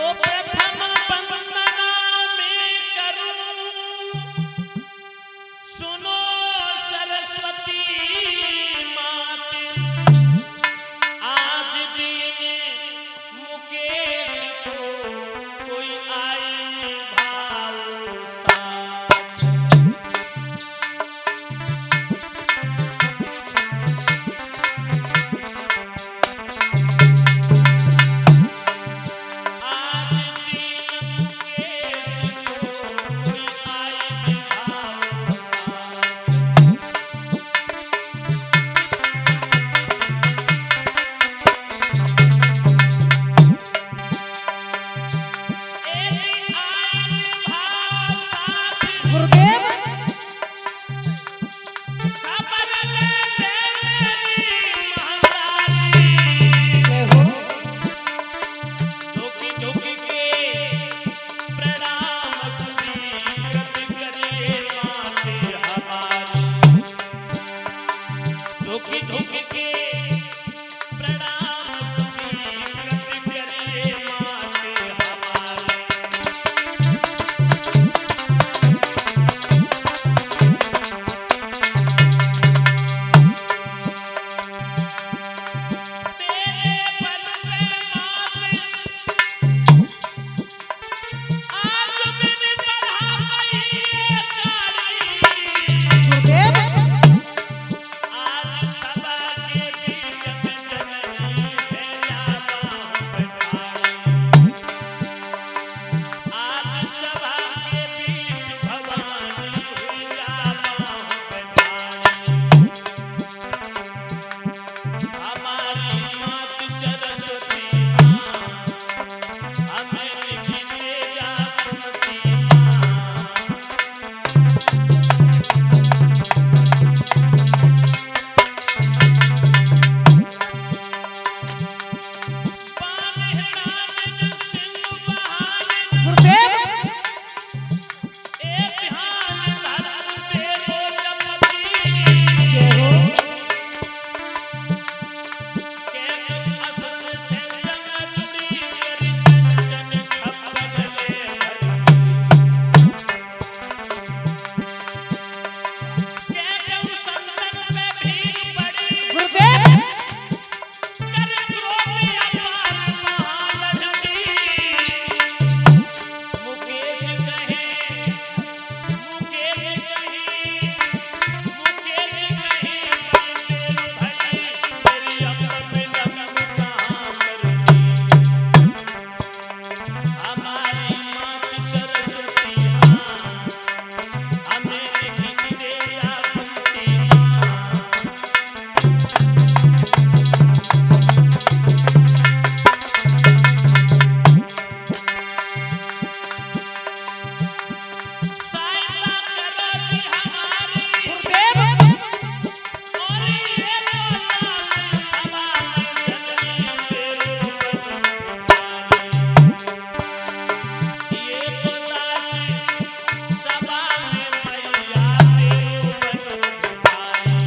तो प्रथम वंदना में करूं, सुनो सरस्वती माते, आज दिन मुकेश को कोई आई भाव साथ। आज दिन मुकेश को कोई आई भाव साथ। एली आई भाव साथ, गुरुदेव खबर ले मेरी महतारी। जय हो। झोंकी झोंकी के प्रणाम स्वीकृत करिए माते हमारी। झोंकी झोंकी के प्रणाम स्वीकृत करिए माते हमारी। तेरे बल पे माते आज मैंने पढ़ा गई ये कारी। गुरुदेव आज सभा के बीच में जननी भेजा बाहों बैठाई। आज सभा के बीच भवानी हुई जा बाहों बैठाई। हमारी मात सरस्वती माँ, हमें लिखी भेजा कुमती माँ। बाने नानन सिंह बहाने, गुरुदेव ए ध्यान धर्म तेरो जपती। जय हो। कैनो असन से जग जुड़ी, मेरी कंचन खपन ले भरी। कैनो संतन पे भीड़ पड़ी, गुरुदेव कर क्रोध अपार महालक्ष्मी। मुकेश कहे, मुकेश कहे, मुकेश कहे, मैं तेरी भली, तेरी अपने दम कहाँ करती। हमारी मात सरस्वती माँ, हमें लिखी भेजा कुंती माँ। सहायता करो जी हमारी, गुरुदेव और ये तो दास सभा में जननी तेरे बदन उतारी। ये तो दास सभा में मैया तेरे बदन उतारी।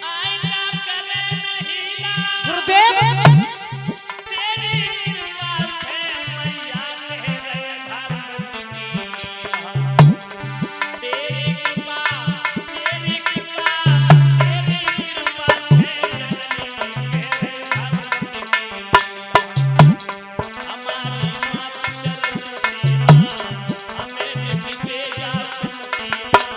आईना करे नहीं ला, गुरुदेव तेरी कृपा से मैया कह रहे धर्म की। तेरी कृपा, तेरी कृपा, तेरी कृपा से जननी कह रहे धर्म की। हमारी मात सरस्वती माँ, हमें लिखी भेजा कुंती माँ।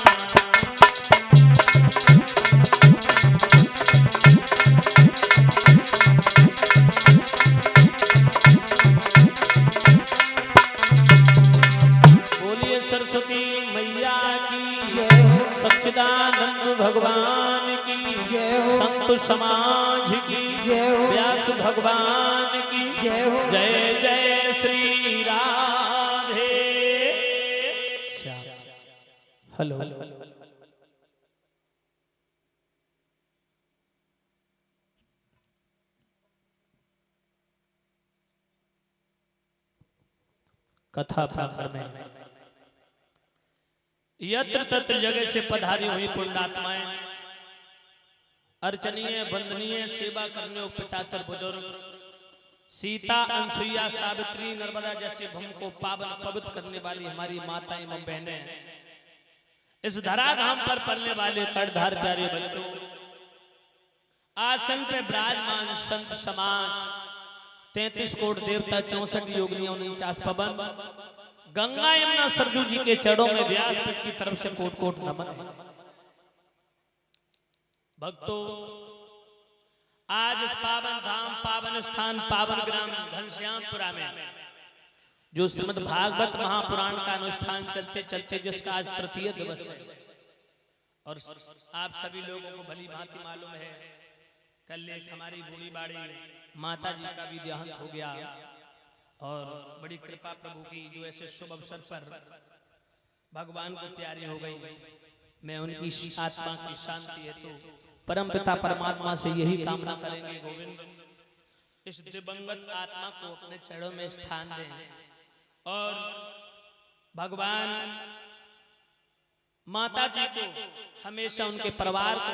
बोलिए सरस्वती मैया की, जय हो। सच्चिदानंद भगवान की, जय हो। संत समाज की, जय हो। व्यास भगवान की जय हो। जय जय श्री राधे श्याम। हेलो कथा प्रांगण में यत्र तत्र जगह से पधारी हुई पुण्यात्माएं, अर्चनीय वंदनीय सेवा करने उपतातर बुजुर्ग, सीता अनसुईया सावित्री नर्मदा जैसे भूमि को पावन पवित्र करने वाली हमारी माताएं एवं बहनें, इस धराधाम पर पलने वाले कर्णधार प्यारे बच्चों, आसन पे विराजमान संत समाज, 33 कोट देवता, 64 योगिनियों, 49 पवन, गंगा यमुना सरजू जी के चरणों में व्यासपीठ की तरफ से कोट कोट नमन है। भक्तों, आज इस पावन धाम, पावन स्थान, पावन ग्राम घनश्यामपुरा में जो श्रीमद् भागवत महापुराण का अनुष्ठान चलते चलते जिसका आज तृतीय दिवस है, और आप सभी लोगों को भली भांति मालूम है कल एक हमारी बूढ़ी बाड़ी माता जी का भी देहांत हो गया, और बड़ी कृपा प्रभु की जो ऐसे शुभ अवसर पर भगवान को प्यारी हो गई। मैं उनकी आत्मा की शांति हेतु परम पिता परमात्मा से यही कामना करेंगे, गोविंद इस दिवंगत आत्मा को अपने चरणों में स्थान दें, और भगवान माता जी को हमेशा उनके परिवार को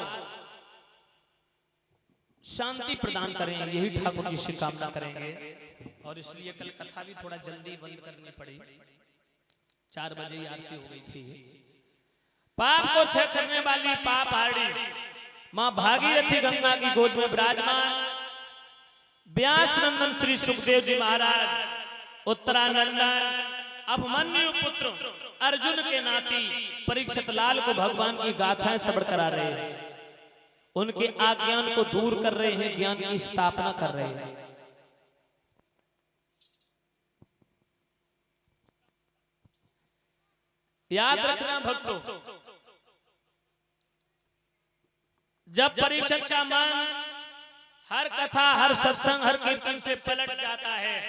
शांति प्रदान करें, यही ठाकुर जी से कामना करेंगे। और इसलिए कल कथा भी थोड़ा जल्दी बंद करनी पड़ी, 4 बजे आरती हो गई थी। पाप को क्षय करने वाली पाप हारी मां भागीरथी गंगा की गोद में विराजमान व्यास नंदन श्री सुखदेव जी महाराज, उत्तरानंदन अभिमन्यु पुत्र अर्जुन के नाती परीक्षित लाल को भगवान की गाथाएं श्रवण करा रहे हैं, उनके अज्ञान को दूर कर रहे हैं, ज्ञान की स्थापना कर रहे हैं। याद रखना भक्तों, जब परीक्षित का मन हर कथा, हर सत्संग, हर कीर्तन से पलट जाता है,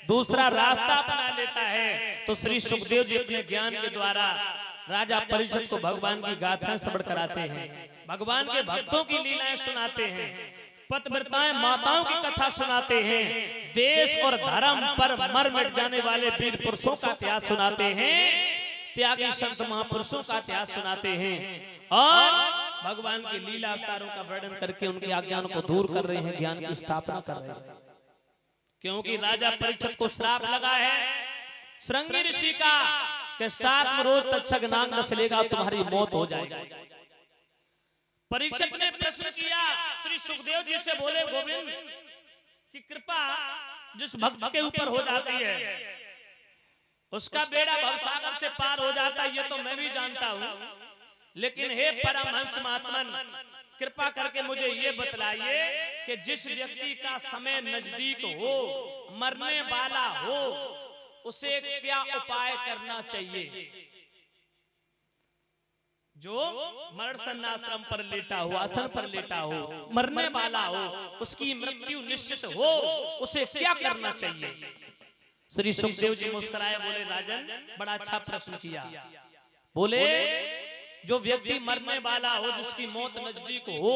दूसरा रास्ता अपना लेता है, तो श्री सुखदेव जी अपने ज्ञान के द्वारा राजा परीक्षित को भगवान की गाथाएं श्रवण कराते हैं, भगवान के भक्तों की लीलाएं सुनाते हैं, पतिव्रताएं माताओं की कथा सुनाते हैं, देश और धर्म पर मर मिट जाने वाले वीर पुरुषों का इतिहास सुनाते हैं, त्यागी संत महापुरुषों का इतिहास सुनाते हैं, और भगवान के लीला अवतारों का वर्णन करके उनके अज्ञान को दूर कर रहे हैं, ज्ञान की स्थापना कर रहे हैं। क्योंकि राजा परीक्षित को श्राप लगा है श्रृंगी ऋषि का कि 7 रोज तक्षक नाग नस्लेगा, तुम्हारी मौत हो जाएगी। परीक्षित ने प्रश्न किया, श्री सुखदेव जी से बोले, गोविंद की कृपा जिस भक्त के ऊपर हो जाती है उसका बेड़ा भवसागर से पार हो जाता है, ये तो मैं भी जानता हूं, लेकिन हे परमहंस महात्मन, कृपा करके मुझे ये बतलाइए कि जिस व्यक्ति का समय नजदीक हो, मरने वाला हो, उसे क्या उपाय करना चाहिए। जो मरण सन्नाश्रम पर लेटा हो, आसन पर लेटा हो, मरने वाला हो, उसकी मृत्यु निश्चित हो, उसे क्या करना चाहिए। श्री सुखदेव जी मुस्कुराए, बोले, राजन बड़ा अच्छा प्रश्न किया। बोले, जो व्यक्ति मरने वाला हो, जिसकी मौत नजदीक हो,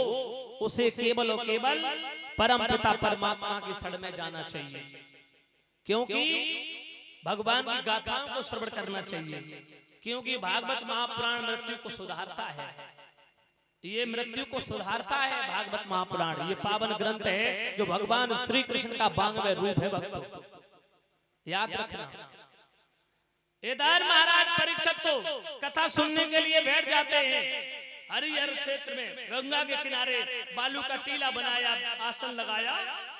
उसे केवल और केवल परम पिता परमात्मा की शरण में जाना चाहिए, क्योंकि भगवान की गाथाओं को श्रवण करना चाहिए, क्योंकि भागवत महापुराण मृत्यु को सुधारता है, ये मृत्यु को सुधारता है। भागवत महापुराण ये पावन ग्रंथ है जो भगवान श्री कृष्ण का 92वें रूप है। भक्तों, याद रखना, इधर महाराज परीक्षित तो कथा सुनने के लिए बैठ जाते हैं। हरिहर क्षेत्र में गंगा के किनारे बालू का टीला बनाया, आसन लगाया,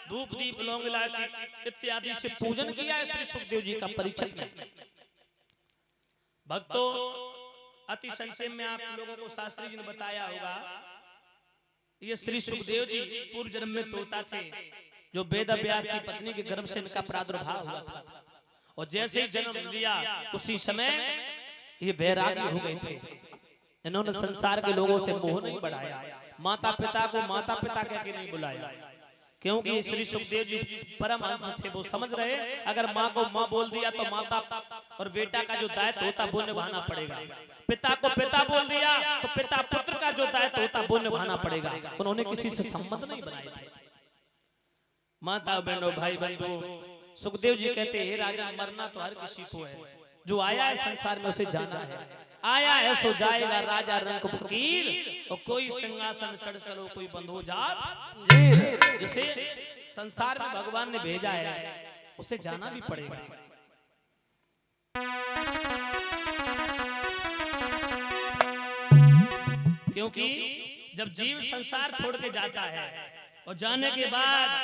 धूप दीप लौंग इलायची इत्यादि से पूजन किया है श्री सुखदेव जी का परीक्षित ने। भक्तों, अति संक्षेप में आप लोगों को शास्त्री जी ने बताया होगा, ये श्री सुखदेव जी पूर्व जन्म में तोता थे, जो वेद व्यास की पत्नी के गर्भ से इनका प्रादुर्भाव हुआ था, और जैसे ही जन्म लिया उसी समय ये वैरागी हो गए थे। इन्होंने संसार के लोगों से मोह नहीं बढ़ाया, माता पिता को माता पिता कह के नहीं बुलाया, क्योंकि श्री सुखदेव जी परमहंस थे। वो समझ रहे अगर माँ को माँ बोल दिया तो माता और बेटा का जो दायित्व होता वो निभाना पड़ेगा, पिता को पिता बोल दिया तो पिता पुत्र का जो दायित्व होता वो निभाना पड़ेगा। उन्होंने किसी से संबंध नहीं बनाए थे। माता बहनों भाई बंधु, सुखदेव जी कहते हैं, राजा मरना तो हर किसी को है, जो आया है संसार में उसे जाना है। आया है सो जाएगा राजा रंग फकीर, और कोई सिंहासन चढ़ चलो कोई बंधो जात। जिसे संसार में भगवान ने भेजा है उसे जाना भी पड़ेगा। क्योंकि जब जीव संसार छोड़ के जाता है और जाने के बाद